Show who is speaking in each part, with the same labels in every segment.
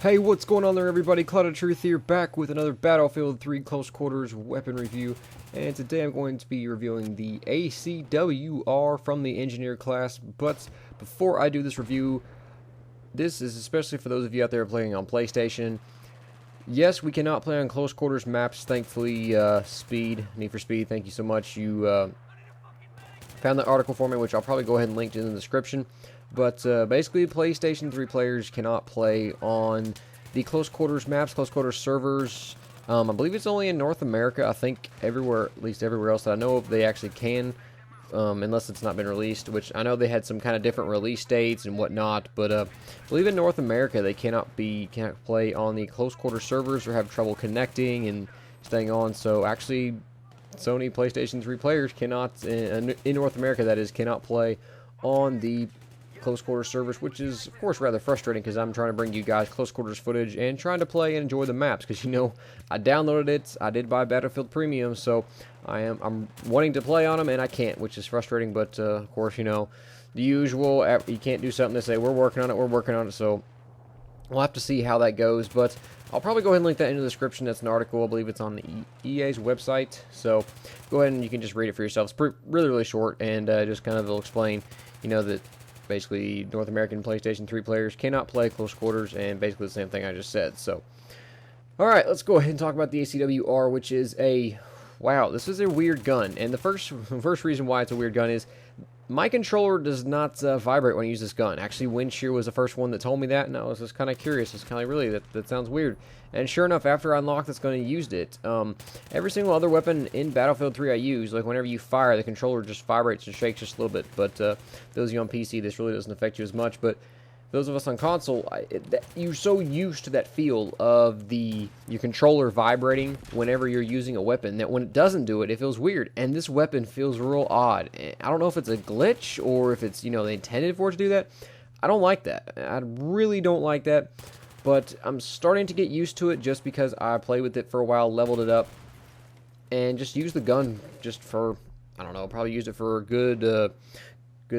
Speaker 1: Hey, what's going on there, everybody? Cloud of Truth here, back with another Battlefield 3 Close Quarters weapon review. And today I'm going to be reviewing the ACW-R from the Engineer class. But before I do this review, this is especially for those of you out there playing on PlayStation. Yes, we cannot play on close quarters maps, thankfully. Speed, Need for Speed, thank you so much. You found the article for me, which I'll probably go ahead and link in the description. But basically, PlayStation 3 players cannot play on the close quarters maps, close quarters servers. I believe it's only in North America. I think everywhere, at least everywhere else that I know of, they actually can, unless it's not been released. Which I know they had some kind of different release dates and whatnot. But I believe in North America they cannot play on the close quarters servers or have trouble connecting and staying on. So actually, Sony PlayStation 3 players cannot, in North America that is, cannot play on the close quarters servers, which is of course rather frustrating because I'm trying to bring you guys close quarters footage and trying to play and enjoy the maps, because you know I downloaded it, I did buy Battlefield Premium, so I'm wanting to play on them and I can't, which is frustrating. But of course, you know, the usual, you can't do something to say we're working on it, so we'll have to see how that goes. But I'll probably go ahead and link that in the description. That's an article, I believe it's on the EA's website, so go ahead and you can just read it for yourself. It's really short, and just kind of will explain, you know, that basically North American PlayStation 3 players cannot play close quarters, and basically the same thing I just said. So, alright, let's go ahead and talk about the ACW-R, which is wow, this is a weird gun. And the first reason why it's a weird gun is my controller does not vibrate when I use this gun. Actually, Windshear was the first one that told me that, and I was just kind of curious. It's kind of really, that sounds weird. And sure enough, after I unlocked this gun and used it, every single other weapon in Battlefield 3 I use, like whenever you fire, the controller just vibrates and shakes just a little bit. But those of you on PC, this really doesn't affect you as much. But those of us on console, you're so used to that feel of your controller vibrating whenever you're using a weapon that when it doesn't do it, it feels weird. And this weapon feels real odd. I don't know if it's a glitch or if it's, you know, they intended for it to do that. I don't like that. I really don't like that. But I'm starting to get used to it just because I played with it for a while, leveled it up, and just used the gun just for, I don't know, probably used it for a good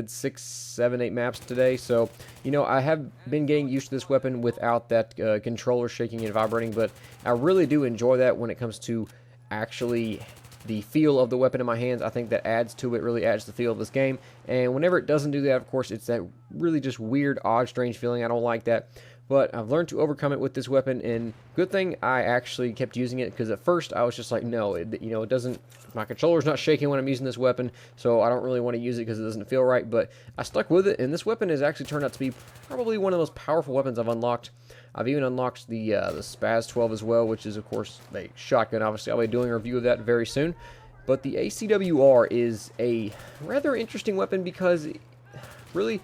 Speaker 1: 6, 7, 8 maps today. So, you know, I have been getting used to this weapon without that controller shaking and vibrating, but I really do enjoy that when it comes to actually the feel of the weapon in my hands. I think that adds to it, really adds to the feel of this game. And whenever it doesn't do that, of course, it's that really just weird, odd, strange feeling. I don't like that. But I've learned to overcome it with this weapon, and good thing I actually kept using it, because at first I was just like, no, you know, it doesn't, my controller's not shaking when I'm using this weapon, so I don't really want to use it because it doesn't feel right. But I stuck with it, and this weapon has actually turned out to be probably one of the most powerful weapons I've unlocked. I've even unlocked the Spaz 12 as well, which is of course a shotgun. Obviously I'll be doing a review of that very soon. But the ACW-R is a rather interesting weapon because really,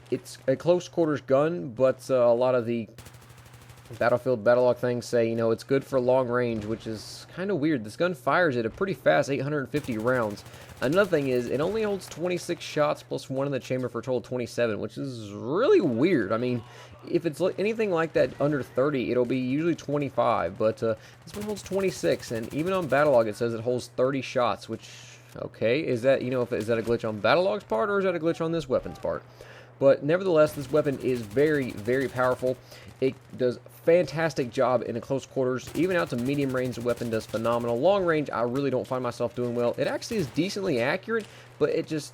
Speaker 1: it's a close quarters gun, but a lot of the Battlefield Battlelog things say, you know, it's good for long range, which is kind of weird. This gun fires at a pretty fast 850 rounds. Another thing is, it only holds 26 shots plus one in the chamber for a total of 27, which is really weird. I mean, if it's anything like that under 30, it'll be usually 25, but this one holds 26, and even on Battlelog it says it holds 30 shots, which, okay, is that, you know, is that a glitch on Battlelog's part, or is that a glitch on this weapon's part? But nevertheless, this weapon is very, very powerful. It does a fantastic job in a close quarters. Even out to medium range, the weapon does phenomenal. Long range, I really don't find myself doing well. It actually is decently accurate, but it just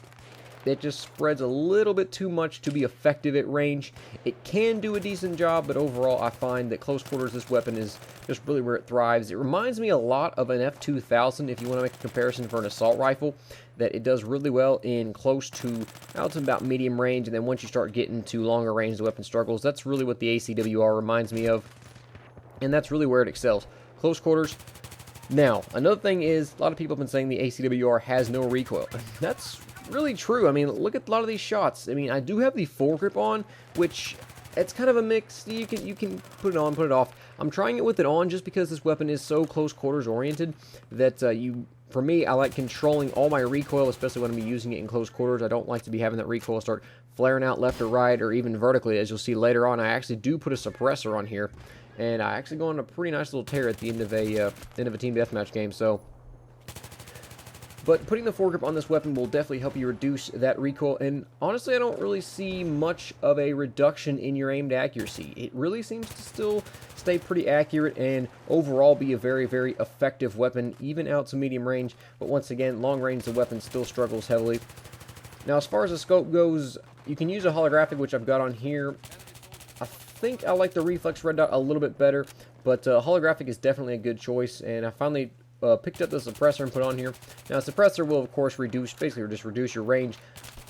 Speaker 1: spreads a little bit too much to be effective at range. It can do a decent job, but overall I find that close quarters, this weapon is just really where it thrives. It reminds me a lot of an F2000 if you want to make a comparison for an assault rifle, that it does really well in close to out to about medium range, and then once you start getting to longer range, the weapon struggles. That's really what the ACW-R reminds me of, and that's really where it excels. Close quarters. Now, another thing is, a lot of people have been saying the ACW-R has no recoil. That's really true. I mean, look at a lot of these shots. I mean, I do have the foregrip on, which it's kind of a mix. You can put it on, put it off. I'm trying it with it on just because this weapon is so close quarters oriented that for me, I like controlling all my recoil, especially when I'm using it in close quarters. I don't like to be having that recoil start flaring out left or right, or even vertically, as you'll see later on. I actually do put a suppressor on here, and I actually go on a pretty nice little tear at the end of a team deathmatch game. So But putting the foregrip on this weapon will definitely help you reduce that recoil, and honestly I don't really see much of a reduction in your aimed accuracy. It really seems to still stay pretty accurate and overall be a very, very effective weapon, even out to medium range. But once again, long range the weapon still struggles heavily. Now as far as the scope goes, you can use a holographic, which I've got on here. I think I like the reflex red dot a little bit better, but holographic is definitely a good choice, and I finally picked up the suppressor and put on here. Now, suppressor will, of course, basically just reduce your range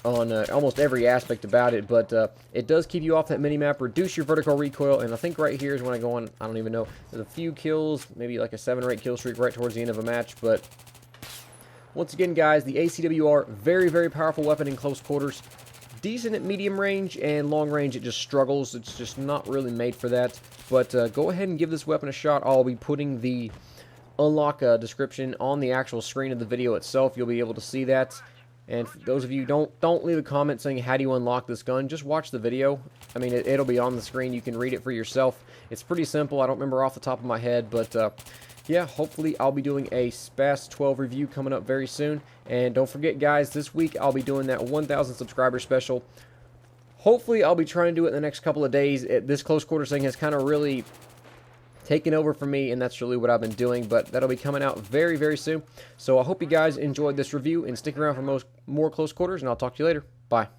Speaker 1: on almost every aspect about it, but it does keep you off that mini-map, reduce your vertical recoil, and I think right here is when I go on, I don't even know, there's a few kills, maybe like a 7 or 8 kill streak right towards the end of a match, but once again, guys, the ACW-R, very, very powerful weapon in close quarters. Decent at medium range, and long range it just struggles. It's just not really made for that, but go ahead and give this weapon a shot. I'll be putting the unlock description on the actual screen of the video itself. You'll be able to see that. And for those of you don't leave a comment saying how do you unlock this gun, just watch the video. I mean, it'll be on the screen. You can read it for yourself. It's pretty simple. I don't remember off the top of my head, but yeah, hopefully I'll be doing a SPAS 12 review coming up very soon. And don't forget, guys, this week I'll be doing that 1,000 subscriber special. Hopefully I'll be trying to do it in the next couple of days. This close quarters thing has kind of really taken over for me, and that's really what I've been doing, but that'll be coming out very, very soon. So I hope you guys enjoyed this review, and stick around for more close quarters, and I'll talk to you later. Bye.